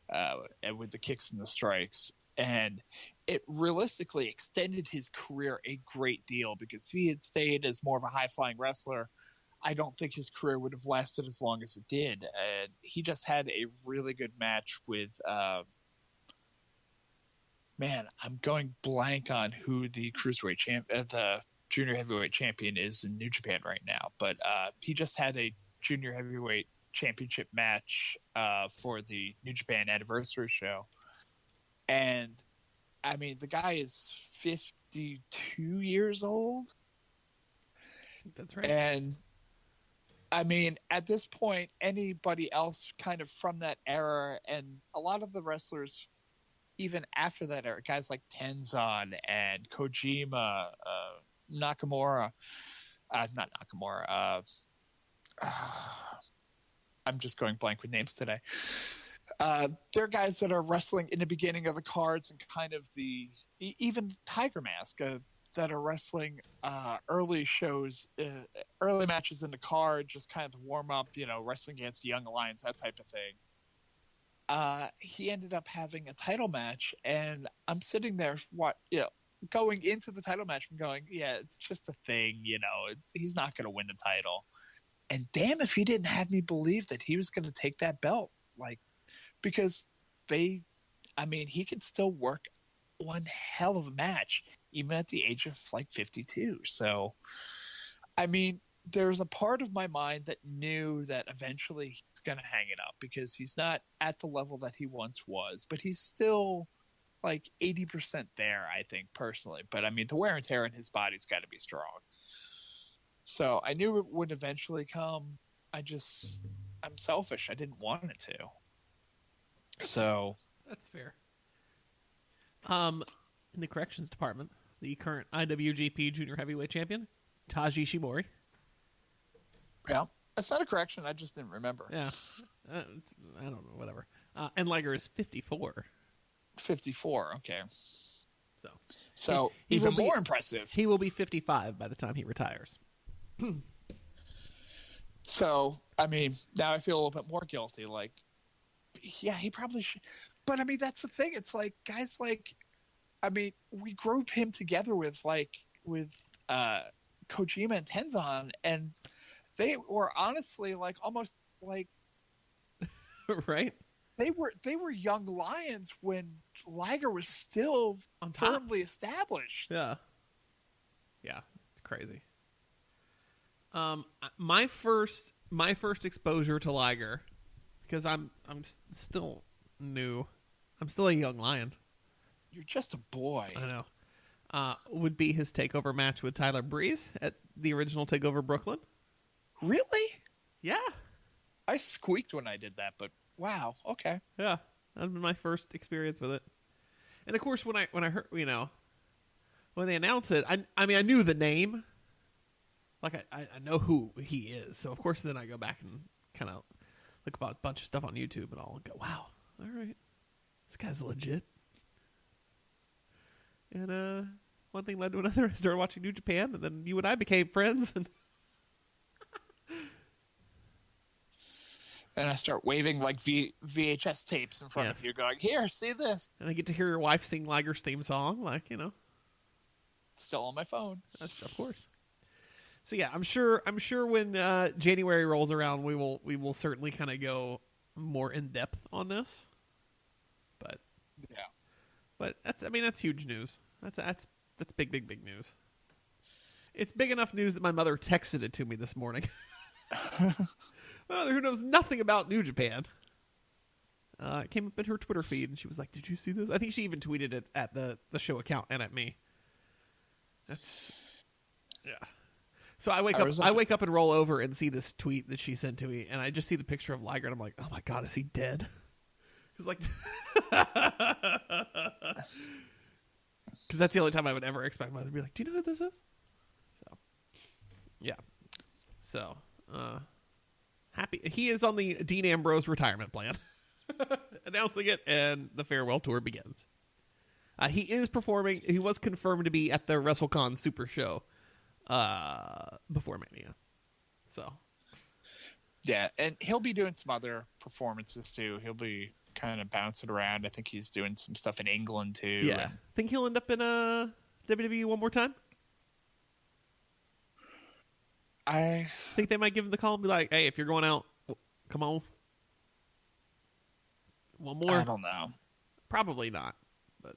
and with the kicks and the strikes. And it realistically extended his career a great deal, because if he had stayed as more of a high-flying wrestler, I don't think his career would have lasted as long as it did. And he just had a really good match with I'm going blank on who the the junior heavyweight champion is in New Japan right now, but he just had a junior heavyweight championship match for the New Japan anniversary show. And I mean, the guy is 52 years old. That's right. And I mean, at this point, anybody else kind of from that era, and a lot of the wrestlers even after that era, guys like Tenzan and Kojima, Nakamura, not Nakamura, I'm just going blank with names today. There are guys that are wrestling in the beginning of the cards and kind of even Tiger Mask that are wrestling early shows, early matches in the card, just kind of the warm up, wrestling against the Young Alliance, that type of thing. He ended up having a title match, and I'm sitting there, going into the title match and going, yeah, it's just a thing, he's not going to win the title. And damn if he didn't have me believe that he was going to take that belt, because he could still work one hell of a match, even at the age of 52. So, there's a part of my mind that knew that eventually he's going to hang it up because he's not at the level that he once was, but he's still 80% there, I think, personally. But the wear and tear in his body's got to be strong. So I knew it would eventually come. I'm selfish. I didn't want it to. So that's fair. In the corrections department, the current IWGP Junior Heavyweight Champion, Taji Ishimori. Yeah, that's not a correction. I just didn't remember. Yeah, I don't know. Whatever. And Liger is 54. 54. Okay. So he even more impressive. He will be 55 by the time he retires. So now I feel a little bit more guilty. Yeah, he probably should. But that's the thing. It's guys we group him together with Kojima and Tenzan, and they were honestly almost right. They were young lions when Liger was still on top, firmly established. Yeah, it's crazy. My first exposure to Liger, because I'm still new. I'm still a young lion. You're just a boy. I know. Would be his takeover match with Tyler Breeze at the original Takeover Brooklyn. Really? Yeah. I squeaked when I did that, but wow. Okay. Yeah, that'd been my first experience with it. And of course, when I heard, when they announced it, I knew the name. I know who he is. So of course, then I go back and kind of look about a bunch of stuff on YouTube and all, and go, wow, all right, this guy's legit. And one thing led to another. I started watching New Japan, and then you and I became friends. And I start waving VHS tapes in front of you, going, "Here, see this." And I get to hear your wife sing Liger's theme song, Still on my phone. Of course. So yeah, I'm sure when January rolls around, we will certainly kind of go more in depth on this. But yeah, but that's huge news. That's big news. It's big enough news that my mother texted it to me this morning. My mother, who knows nothing about New Japan, it came up in her Twitter feed, and she was like, "Did you see this?" I think she even tweeted it at the show account and at me. Yeah. So I wake up and roll over and see this tweet that she sent to me, and I just see the picture of Liger, and I'm like, "Oh my god, is he dead?" Because that's the only time I would ever expect my mother to be like, "Do you know who this is?" So, yeah. So, happy he is on the Dean Ambrose retirement plan, announcing it, and the farewell tour begins. He is performing. He was confirmed to be at the WrestleCon Super Show before Mania. So, yeah, and he'll be doing some other performances too. He'll be kind of bouncing around. I think he's doing some stuff in England too. Yeah, think he'll end up in WWE one more time. I think they might give him the call and be like, "Hey, if you're going out, come on, one more." I don't know. Probably not, but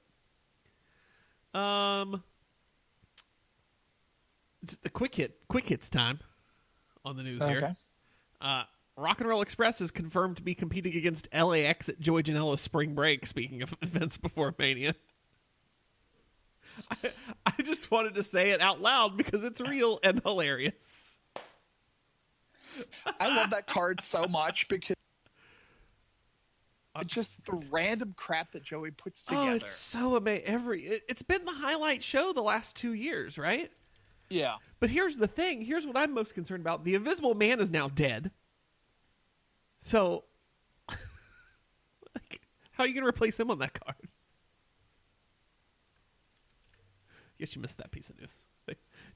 it's the quick hits time on the news here. Rock and Roll Express is confirmed to be competing against LAX at Joey Janela's Spring Break. Speaking of events before Mania. I just wanted to say it out loud because it's real and hilarious. I love that card so much because just the random crap that Joey puts together. Oh, it's so amazing. It's been the highlight show the last 2 years, right? Yeah. But here's the thing. Here's what I'm most concerned about. The Invisible Man is now dead. So How are you going to replace him on that card? Guess you missed that piece of news.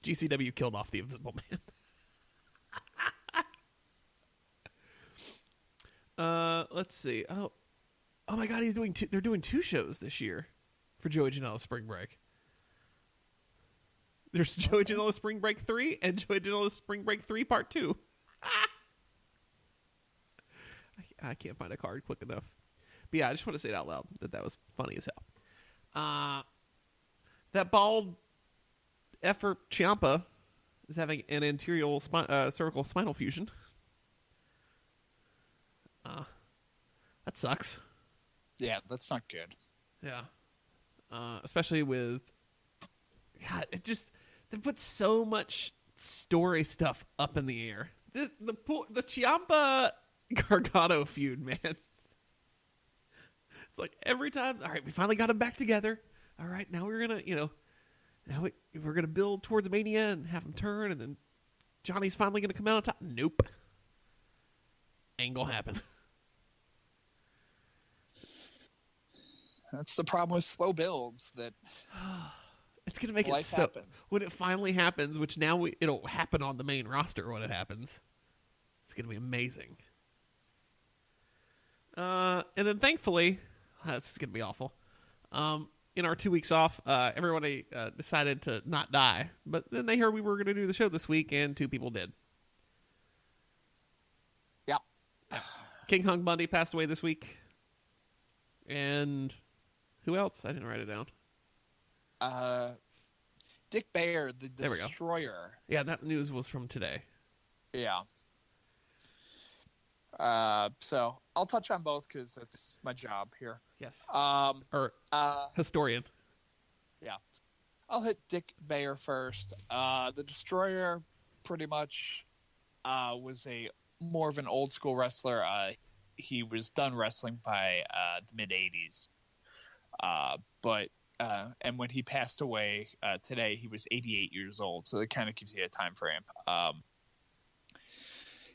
GCW killed off the Invisible Man. Let's see. Oh my God, they're doing 2 shows this year for Joey Janela Spring Break. There's Joey Janela Spring Break 3 and Joey Janela Spring Break 3 Part 2. I can't find a card quick enough. But yeah, I just want to say it out loud that was funny as hell. That bald effort Ciampa is having an anterior cervical spinal fusion. That sucks. Yeah, that's not good. Yeah. Especially with... God, they put so much story stuff up in the air. The Ciampa Gargano feud, man. It's like every time, all right, we finally got him back together. All right, now we're gonna, we're gonna build towards Mania and have him turn, and then Johnny's finally gonna come out on top. Nope, ain't gonna happen. That's the problem with slow builds. That it's gonna make life it so happens. when it finally happens, which now it'll happen on the main roster when it happens. It's gonna be amazing. And then thankfully, this is gonna be awful. In our 2 weeks off, everybody decided to not die. But then they heard we were going to do the show this week, and 2 people did. Yep. King Kong Bundy passed away this week. And who else? I didn't write it down. Dick Bayer, the There we go. Destroyer. Yeah, that news was from today. Yeah. So I'll touch on both because that's my job here. Yes. Or historian. Yeah. I'll hit Dick Bayer first. The Destroyer pretty much was more of an old school wrestler. He was done wrestling by the mid 80s. And when he passed away today, he was 88 years old. So it kind of gives you a time frame.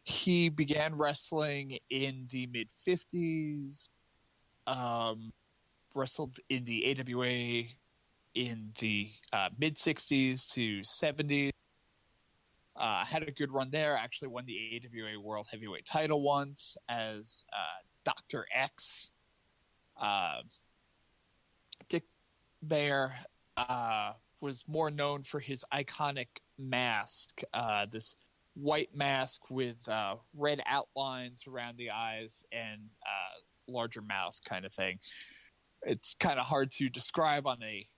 He began wrestling in the mid 50s. Wrestled in the AWA in the mid 60s to 70s. Had a good run there. Actually won the AWA World Heavyweight title once as Dr. X. Dick Bayer was more known for his iconic mask, this white mask with red outlines around the eyes and larger mouth kind of thing. It's kind of hard to describe on a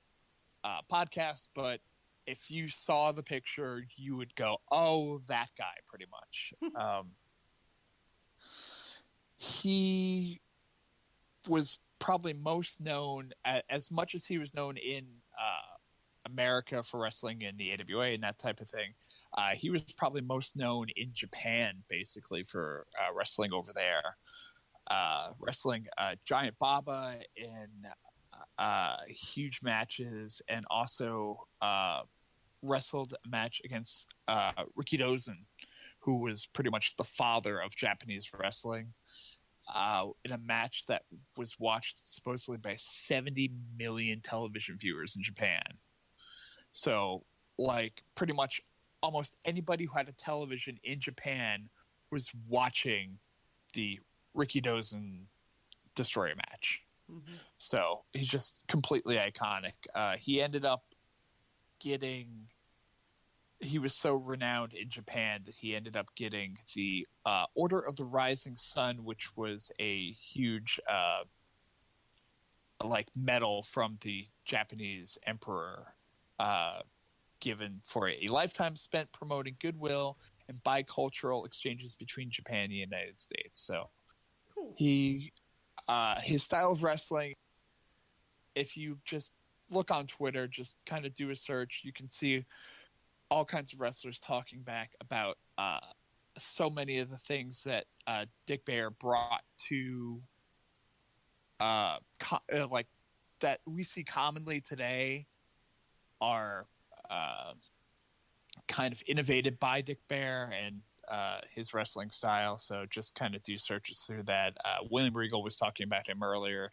podcast, but if you saw the picture, you would go, oh, that guy, pretty much. He was probably most known, as much as he was known in America for wrestling in the AWA and that type of thing, he was probably most known in Japan, basically, for wrestling over there. Wrestling Giant Baba in huge matches, and also wrestled a match against Rikidozan, who was pretty much the father of Japanese wrestling, in a match that was watched supposedly by 70 million television viewers in Japan. So, like, pretty much almost anybody who had a television in Japan was watching the Rikidozan Destroyer match. Mm-hmm. So he's just completely iconic. He ended up he was so renowned in Japan that he ended up getting the Order of the Rising Sun, which was a huge medal from the Japanese emperor, given for a lifetime spent promoting goodwill and bicultural exchanges between Japan and the United States. So cool. His style of wrestling, if you just look on Twitter, just kind of do a search, you can see all kinds of wrestlers talking back about so many of the things that Dick Bayer brought to that we see commonly today are kind of innovated by Dick Bayer and his wrestling style. So just kind of do searches through that. William Regal was talking about him earlier.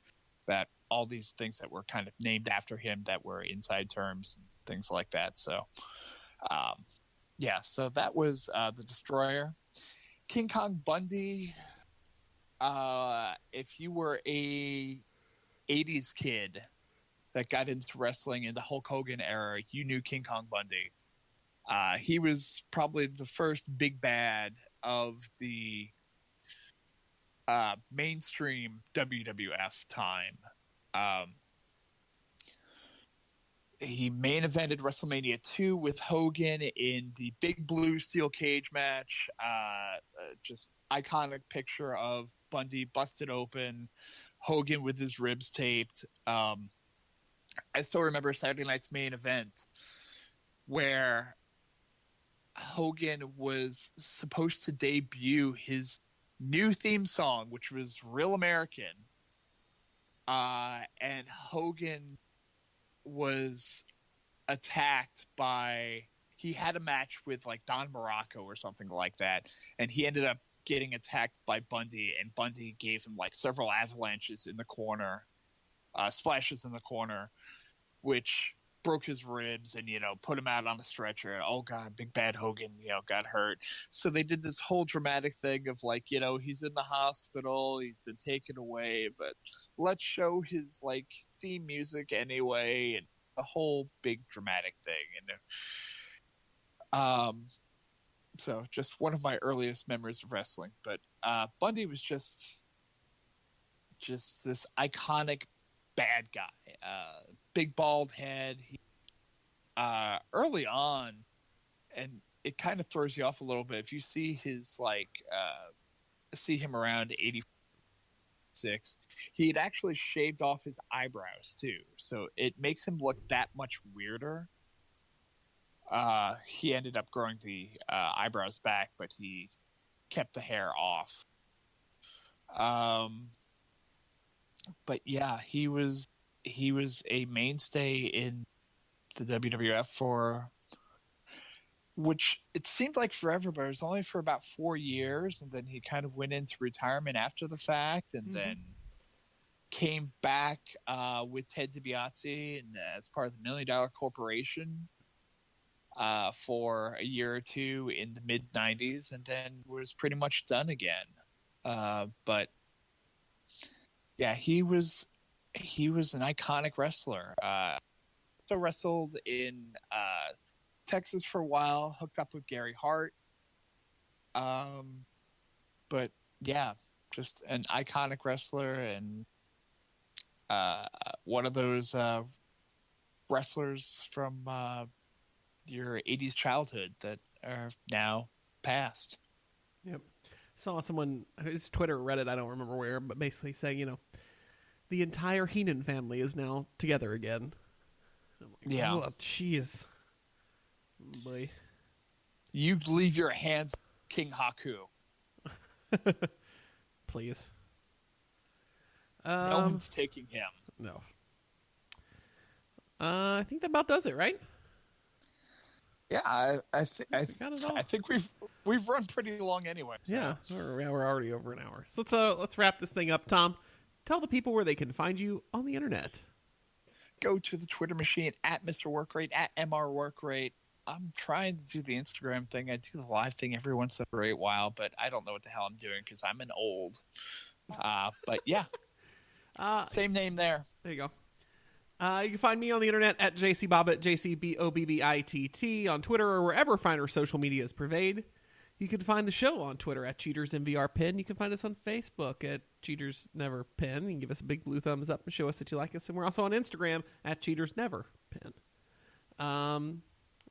that all these things that were kind of named after him that were inside terms and things like that. So, so that was the Destroyer. King Kong Bundy. If you were a 80s kid that got into wrestling in the Hulk Hogan era, you knew King Kong Bundy. He was probably the first big bad of the mainstream WWF time. He main evented WrestleMania 2 with Hogan in the big blue steel cage match. Just iconic picture of Bundy busted open, Hogan with his ribs taped. I still remember Saturday night's main event where Hogan was supposed to debut his new theme song, which was Real American. And Hogan was attacked by, he had a match with like Don Morocco or something like that, and he ended up getting attacked by Bundy, and Bundy gave him like several avalanches in the corner, splashes in the corner, which broke his ribs and, put him out on a stretcher. And, oh God, big bad Hogan, got hurt. So they did this whole dramatic thing of like, he's in the hospital, he's been taken away, but let's show his like theme music anyway, and a whole big dramatic thing. And so just one of my earliest memories of wrestling. But Bundy was just this iconic bad guy. Big bald head. He, early on, and it kind of throws you off a little bit if you see his see him around 86. He had actually shaved off his eyebrows too, so it makes him look that much weirder. He ended up growing the eyebrows back, but he kept the hair off. But yeah, he was a mainstay in the WWF for, which it seemed like forever, but it was only for about 4 years, and then he kind of went into retirement after the fact, and then came back with Ted DiBiase and as part of the $1 Million Corporation for a year or two in the mid 90s, and then was pretty much done again. But yeah, he was an iconic wrestler. So wrestled in Texas for a while, hooked up with Gary Hart. But yeah, just an iconic wrestler, and one of those wrestlers from your 80s childhood that are now past. Yep. Saw someone, his Twitter or Reddit, I don't remember where, but basically saying, the entire Heenan family is now together again. I'm like, yeah. Oh, jeez. Boy. You leave your hands King Haku. Please. No one's taking him. No. I think that about does it, right? Yeah, I think we've run pretty long anyway. So. Yeah, we're already over an hour. So let's wrap this thing up. Tom, tell the people where they can find you on the internet. Go to the Twitter machine at Mr. Workrate, at MR Workrate. I'm trying to do the Instagram thing. I do the live thing every once in a great while, but I don't know what the hell I'm doing because I'm an old. But yeah, same name there. There you go. You can find me on the internet at JCBobbitt, JCBOBBITT, on Twitter or wherever finer social media is pervade. You can find the show on Twitter at CheatersMVRPin. You can find us on Facebook at CheatersNeverPin. You can give us a big blue thumbs up and show us that you like us. And we're also on Instagram at CheatersNeverPin.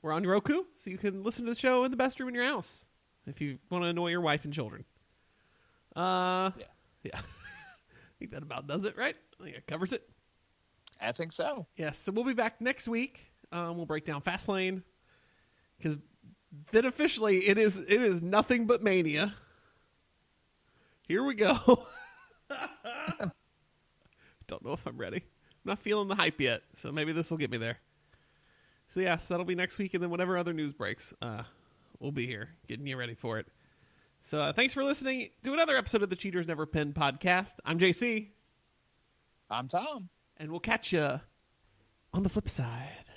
We're on Roku, so you can listen to the show in the best room in your house if you want to annoy your wife and children. Yeah. I think that about does it, right? I think it covers it. I think so. Yeah, so we'll be back next week. We'll break down Fastlane, because then officially it is nothing but mania. Here we go. Don't know if I'm ready. I'm not feeling the hype yet, so maybe this will get me there. So yeah, so that'll be next week, and then whatever other news breaks, we'll be here getting you ready for it. So thanks for listening to another episode of the Cheaters Never Pin podcast. I'm JC. I'm Tom. And we'll catch you on the flip side.